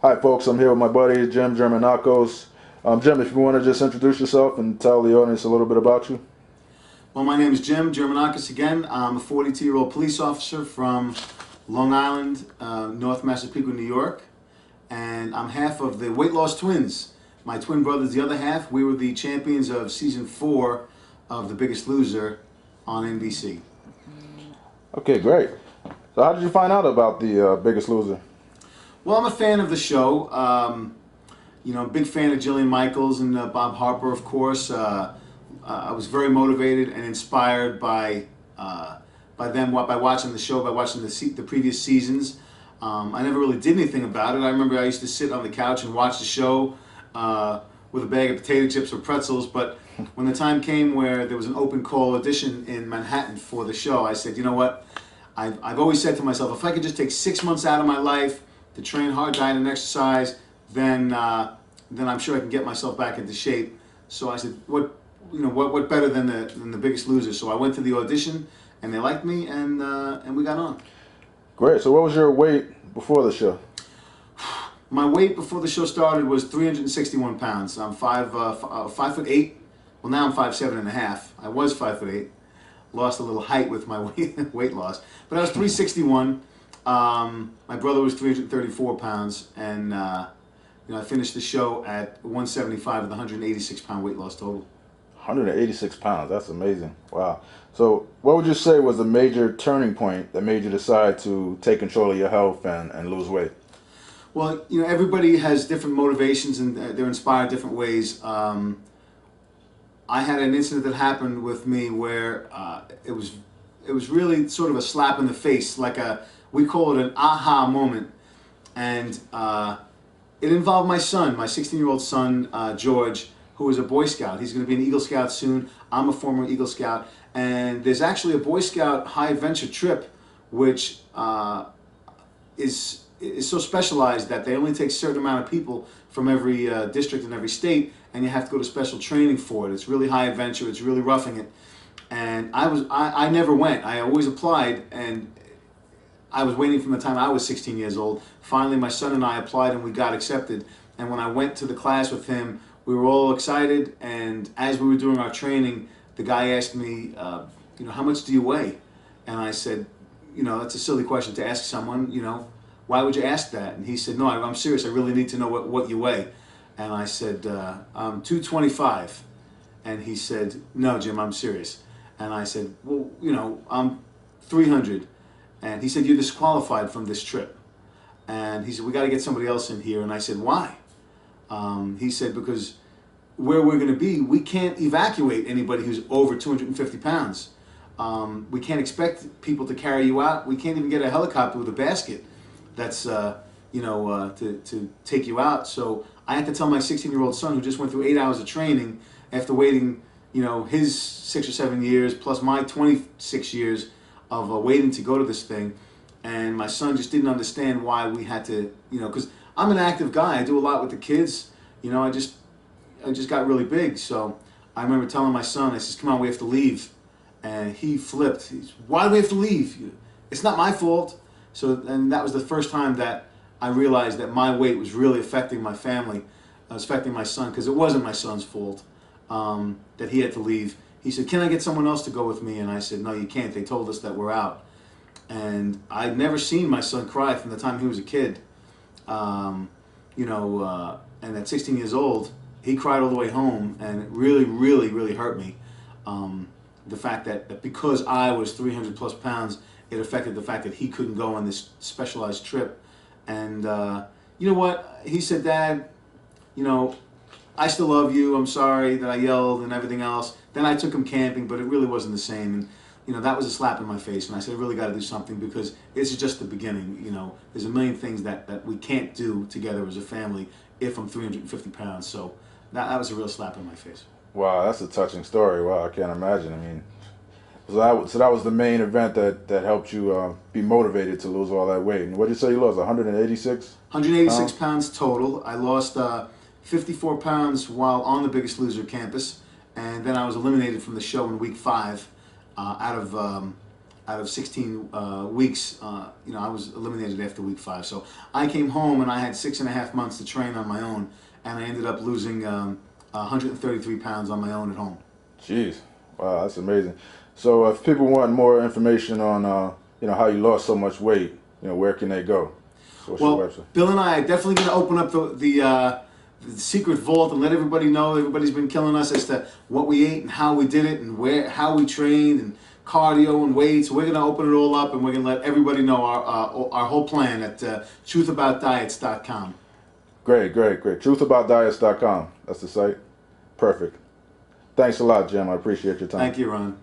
Hi, folks. I'm here with my buddy Jim Germanakos. Jim, if you want to just introduce yourself and tell the audience a little bit about you. Well, my name is Jim Germanakis again. I'm a 42-year-old police officer from Long Island, North Massapequa, New York. And I'm half of the Weight Loss Twins. My twin brother's the other half. We were the champions of season 4 of The Biggest Loser on NBC. Okay, great. So, how did you find out about the Biggest Loser? Well, I'm a fan of the show. Big fan of Jillian Michaels and Bob Harper, of course. I was very motivated and inspired by them, by watching the show, by watching the previous seasons. I never really did anything about it. I remember I used to sit on the couch and watch the show with a bag of potato chips or pretzels. But when the time came where there was an open call audition in Manhattan for the show, I said, you know what? I've always said to myself, if I could just take 6 months out of my life to train hard, diet, and exercise, then I'm sure I can get myself back into shape. So I said, what better than the Biggest Loser? So I went to the audition, and they liked me, and we got on. Great. So, what was your weight before the show? My weight before the show started was 361 pounds. I'm 5'8". Well, now I'm 5'7.5". I was 5'8". Lost a little height with my weight loss, but I was 361. My brother was 334 pounds, and I finished the show at 175 with 186 pound weight loss total. 186 pounds. That's amazing. Wow. So, what would you say was the major turning point that made you decide to take control of your health and lose weight? Well, everybody has different motivations and they're inspired different ways. I had an incident that happened with me where it was really sort of a slap in the face, we call it an aha moment, and it involved my son, my 16-year-old son, George, who is a Boy Scout. He's going to be an Eagle Scout soon. I'm a former Eagle Scout, and there's actually a Boy Scout high adventure trip, which is so specialized that they only take a certain amount of people from every district and every state, and you have to go to special training for it. It's really high adventure. It's really roughing it. And I never went. I always applied, and I was waiting from the time I was 16 years old. Finally, my son and I applied, and we got accepted. And when I went to the class with him, we were all excited. And as we were doing our training, the guy asked me, how much do you weigh? And I said, that's a silly question to ask someone, why would you ask that? And he said, no, I'm serious. I really need to know what you weigh. And I said, I'm 225. And he said, no, Jim, I'm serious. And I said, well, I'm 300. And he said, you're disqualified from this trip. And he said, we got to get somebody else in here. And I said, why? He said, because where we're going to be, we can't evacuate anybody who's over 250 pounds. We can't expect people to carry you out. We can't even get a helicopter with a basket that's, to take you out. So I had to tell my 16-year-old son, who just went through 8 hours of training after waiting, his 6 or 7 years plus my 26 years of waiting to go to this thing. And my son just didn't understand why we had to, because I'm an active guy. I do a lot with the kids. I just got really big. So I remember telling my son, I says, come on, we have to leave. And he flipped. He's, why do we have to leave? It's not my fault. So, and that was the first time that I realized that my weight was really affecting my family. It was affecting my son, because it wasn't my son's fault that he had to leave. He said, can I get someone else to go with me? And I said, no, you can't. They told us that we're out. And I'd never seen my son cry from the time he was a kid. And at 16 years old, he cried all the way home, and it really, really, really hurt me. The fact that because I was 300 plus pounds, it affected the fact that he couldn't go on this specialized trip. And you know what? He said, Dad, I still love you. I'm sorry that I yelled and everything else. Then I took him camping, but it really wasn't the same. And that was a slap in my face. And I said, I really got to do something, because this is just the beginning. There's a million things that we can't do together as a family if I'm 350 pounds. So that was a real slap in my face. Wow, that's a touching story. Wow, I can't imagine. I mean, so that was the main event that helped you be motivated to lose all that weight. And what did you say you lost? 186? 186 pounds total. I lost 54 pounds while on the Biggest Loser campus, and then I was eliminated from the show in week 5 out of out of 16 weeks, you know, I was eliminated after week 5. So I came home and I had 6.5 months to train on my own, and I ended up losing 133 pounds on my own at home. Jeez, wow, that's amazing. So if people want more information on, you know, how you lost so much weight, you know, where can they go? So what's your Well, website? Bill and I are definitely going to open up the secret vault and let everybody know. Everybody's been killing us as to what we ate and how we did it and how we trained and cardio and weights. We're going to open it all up, and we're going to let everybody know our whole plan at truthaboutdiets.com. Great, great, great. Truthaboutdiets.com. That's the site. Perfect. Thanks a lot, Jim. I appreciate your time. Thank you, Ron.